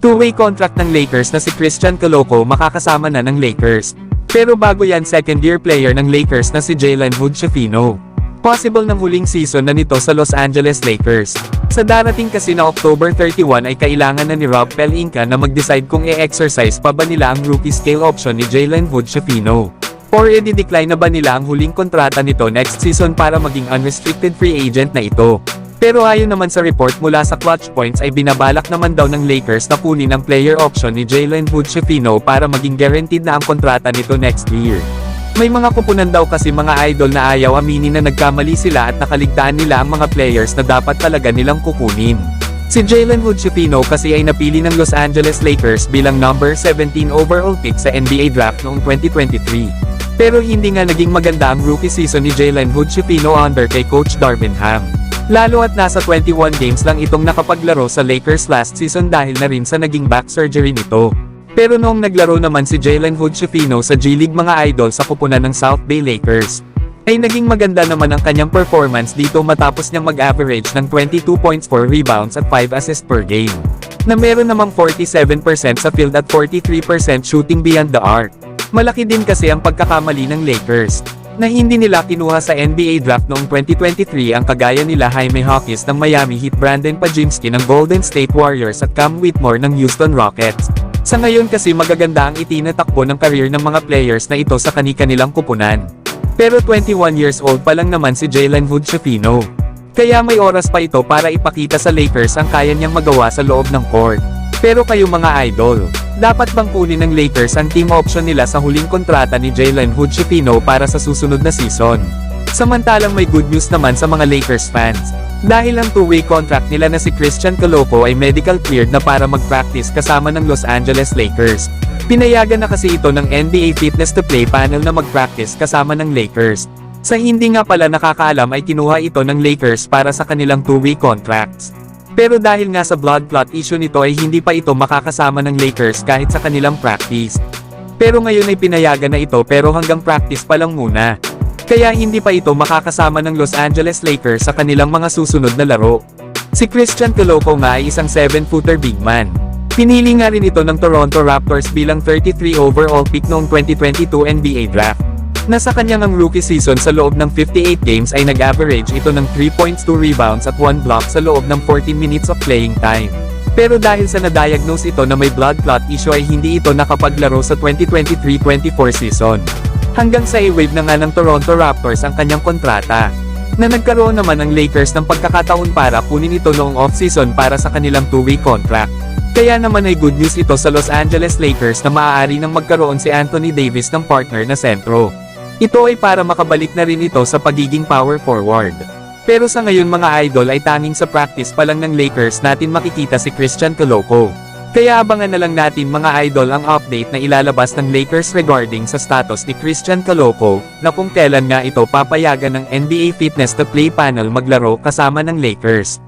Two-way contract ng Lakers na si Christian Coloco makakasama na ng Lakers. Pero bago yan, second-year player ng Lakers na si Jalen Hood-Schifino. Possible ng huling season na nito sa Los Angeles Lakers. Sa darating kasi na October 31 ay kailangan na ni Rob Pelinka na mag-decide kung i-exercise pa ba nila ang rookie scale option ni Jalen Hood-Schifino. Or i-decline na ba nila ang huling kontrata nito next season para maging unrestricted free agent na ito. Pero ayon naman sa report mula sa Clutch Points ay binabalak naman daw ng Lakers na kunin ang player option ni Jalen Hood-Schifino para maging guaranteed na ang kontrata nito next year. May mga kupunan daw kasi mga idol na ayaw aminin na nagkamali sila at nakaligtaan nila ang mga players na dapat talaga nilang kukunin. Si Jalen Hood-Schifino kasi ay napili ng Los Angeles Lakers bilang number 17 overall pick sa NBA draft noong 2023. Pero hindi nga naging maganda ang rookie season ni Jalen Hood-Schifino under kay Coach Darvin Ham. Lalo at nasa 21 games lang itong nakapaglaro sa Lakers last season dahil na rin sa naging back surgery nito. Pero noong naglaro naman si Jalen Hood-Schifino sa G-League mga idol sa kupunan ng South Bay Lakers, ay naging maganda naman ang kanyang performance dito matapos niyang mag-average ng 22 points, 4 rebounds at 5 assists per game. Na meron namang 47% sa field at 43% shooting beyond the arc. Malaki din kasi ang pagkakamali ng Lakers, na hindi nila kinuha sa NBA draft noong 2023 ang kagaya nila Jaime Hawkins ng Miami Heat, Brandon Pajimski ng Golden State Warriors at Cam Whitmore ng Houston Rockets. Sa ngayon kasi magaganda ang itinatakbo ng career ng mga players na ito sa kani-kanilang kupunan. Pero 21 years old pa lang naman si Jalen Hood-Schifino. Kaya may oras pa ito para ipakita sa Lakers ang kaya niyang magawa sa loob ng court. Pero kayo mga idol, dapat bang kunin ng Lakers ang team option nila sa huling kontrata ni Jalen Hood-Schifino para sa susunod na season? Samantalang may good news naman sa mga Lakers fans. Dahil ang two-way contract nila na si Christian Coloco ay medical cleared na para mag-practice kasama ng Los Angeles Lakers. Pinayagan na kasi ito ng NBA Fitness to Play panel na mag-practice kasama ng Lakers. Sa hindi nga pala nakakaalam ay kinuha ito ng Lakers para sa kanilang two-way contracts. Pero dahil nga sa blood clot issue nito ay hindi pa ito makakasama ng Lakers kahit sa kanilang practice. Pero ngayon ay pinayagan na ito pero hanggang practice pa lang muna. Kaya hindi pa ito makakasama ng Los Angeles Lakers sa kanilang mga susunod na laro. Si Christian Coloco nga ay isang 7-footer big man. Pinili nga rin ito ng Toronto Raptors bilang 33 overall pick noong 2022 NBA draft. Nasa kanyang ang rookie season sa loob ng 58 games ay nag-average ito ng 3 points, 2 rebounds at 1 block sa loob ng 14 minutes of playing time. Pero dahil sa na-diagnose ito na may blood clot issue ay hindi ito nakapaglaro sa 2023-24 season. Hanggang sa i-waive na nga ng Toronto Raptors ang kanyang kontrata. Na nagkaroon naman ng Lakers ng pagkakataon para kunin ito noong off-season para sa kanilang two-way contract. Kaya naman ay good news ito sa Los Angeles Lakers na maaari nang magkaroon si Anthony Davis ng partner na sentro. Ito ay para makabalik na rin ito sa pagiging power forward. Pero sa ngayon mga idol ay tanging sa practice pa lang ng Lakers natin makikita si Christian Coloco. Kaya abangan na lang natin mga idol ang update na ilalabas ng Lakers regarding sa status ni Christian Coloco, na kung kailan nga ito papayagan ng NBA Fitness to Play panel maglaro kasama ng Lakers.